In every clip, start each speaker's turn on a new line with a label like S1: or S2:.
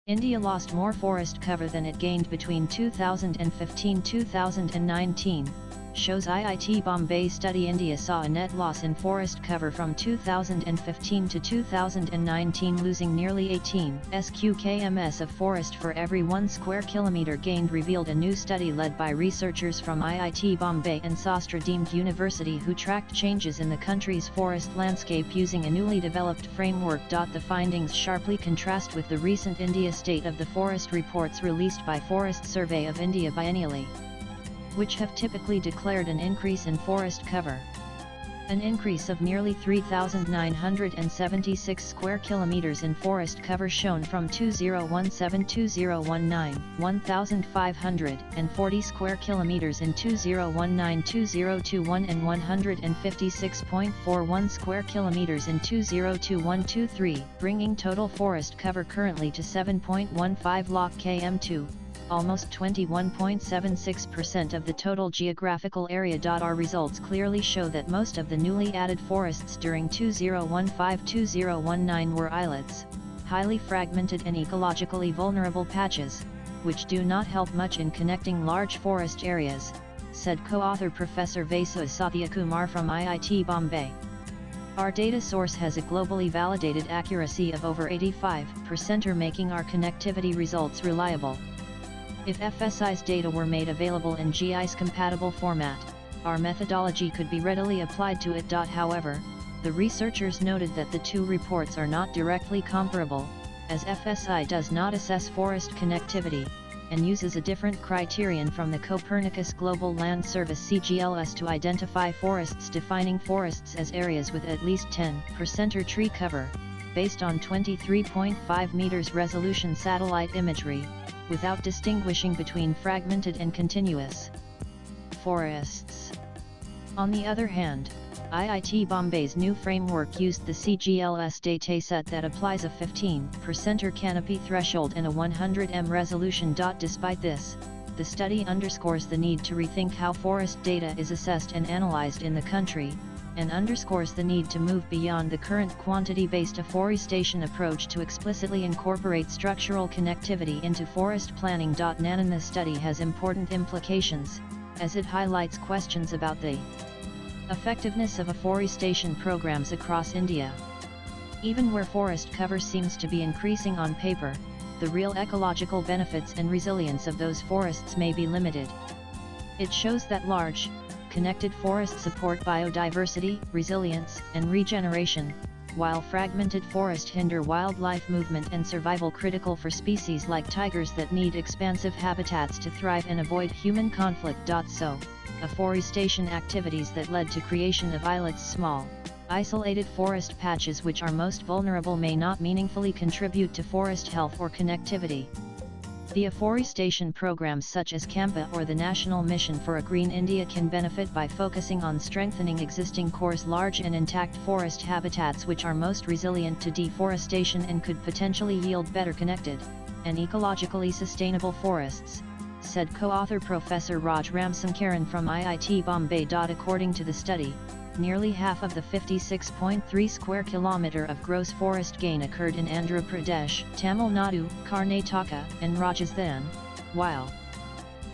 S1: India lost more forest cover than it gained between 2015-2019, shows IIT Bombay study. India saw a net loss in forest cover from 2015 to 2019, losing nearly 18 sq.km of forest for every 1 square kilometre gained, revealed a new study led by researchers from IIT Bombay and Sastra Deemed University, who tracked changes in the country's forest landscape using a newly developed framework. The findings sharply contrast with the recent India State of the Forest reports released by Forest Survey of India biennially, which have typically declared an increase in forest cover. An increase of nearly 3,976 square kilometers in forest cover shown from 2017-2019, 1,540 square kilometers in 2019-2021 and 156.41 square kilometers in 2021-23, bringing total forest cover currently to 7.15 lakh km2. Almost 21.76% of the total geographical area. Our results clearly show that most of the newly added forests during 2015-2019 were islets, highly fragmented and ecologically vulnerable patches, which do not help much in connecting large forest areas, said co-author Professor Vasu Satyakumar from IIT Bombay. Our data source has a globally validated accuracy of over 85%, making our connectivity results reliable. If FSI's data were made available in GIS-compatible format, our methodology could be readily applied to it. However, the researchers noted that the two reports are not directly comparable, as FSI does not assess forest connectivity, and uses a different criterion from the Copernicus Global Land Service (CGLS) to identify forests, defining forests as areas with at least 10% or tree cover, based on 23.5 meters resolution satellite imagery, without distinguishing between fragmented and continuous forests. On the other hand, IIT Bombay's new framework used the CGLS dataset that applies a 15% canopy threshold and a 100 resolution. Despite this, the study underscores the need to rethink how forest data is assessed and analyzed in the country, and underscores the need to move beyond the current quantity-based afforestation approach to explicitly incorporate structural connectivity into forest planning. The study has important implications, as it highlights questions about the effectiveness of afforestation programs across India. Even where forest cover seems to be increasing on paper, the real ecological benefits and resilience of those forests may be limited. It shows that large, connected forests support biodiversity, resilience, and regeneration, while fragmented forests hinder wildlife movement and survival, critical for species like tigers that need expansive habitats to thrive and avoid human conflict. So, afforestation activities that led to creation of islets, small, isolated forest patches which are most vulnerable, may not meaningfully contribute to forest health or connectivity. The afforestation programs such as CAMPA or the National Mission for a Green India can benefit by focusing on strengthening existing coarse, large and intact forest habitats which are most resilient to deforestation and could potentially yield better connected and ecologically sustainable forests, said co-author Professor Raj Ramsankaran from IIT Bombay. According to the study, nearly half of the 56.3 square kilometre of gross forest gain occurred in Andhra Pradesh, Tamil Nadu, Karnataka, and Rajasthan, while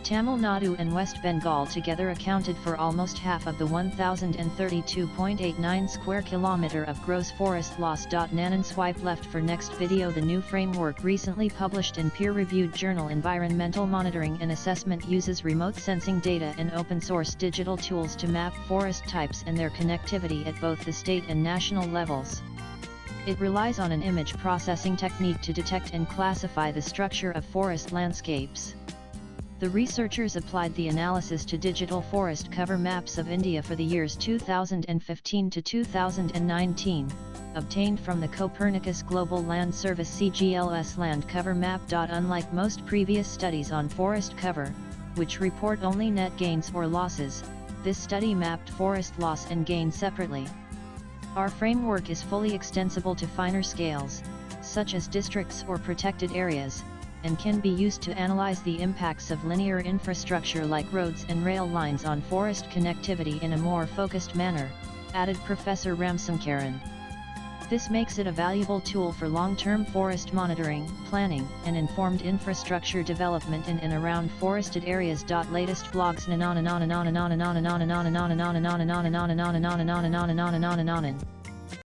S1: Tamil Nadu and West Bengal together accounted for almost half of the 1,032.89 square kilometre of gross forest loss. Nanan swipe left for next video. The new framework, recently published in peer-reviewed journal Environmental Monitoring and Assessment, uses remote sensing data and open-source digital tools to map forest types and their connectivity at both the state and national levels. It relies on an image processing technique to detect and classify the structure of forest landscapes. The researchers applied the analysis to digital forest cover maps of India for the years 2015 to 2019, obtained from the Copernicus Global Land Service (CGLS) land cover map. Unlike most previous studies on forest cover, which report only net gains or losses, this study mapped forest loss and gain separately. Our framework is fully extensible to finer scales, such as districts or protected areas, and can be used to analyze the impacts of linear infrastructure like roads and rail lines on forest connectivity in a more focused manner, added Professor Ramsankaran. This makes it a valuable tool for long-term forest monitoring, planning, and informed infrastructure development in and around forested areas. Latest blogs.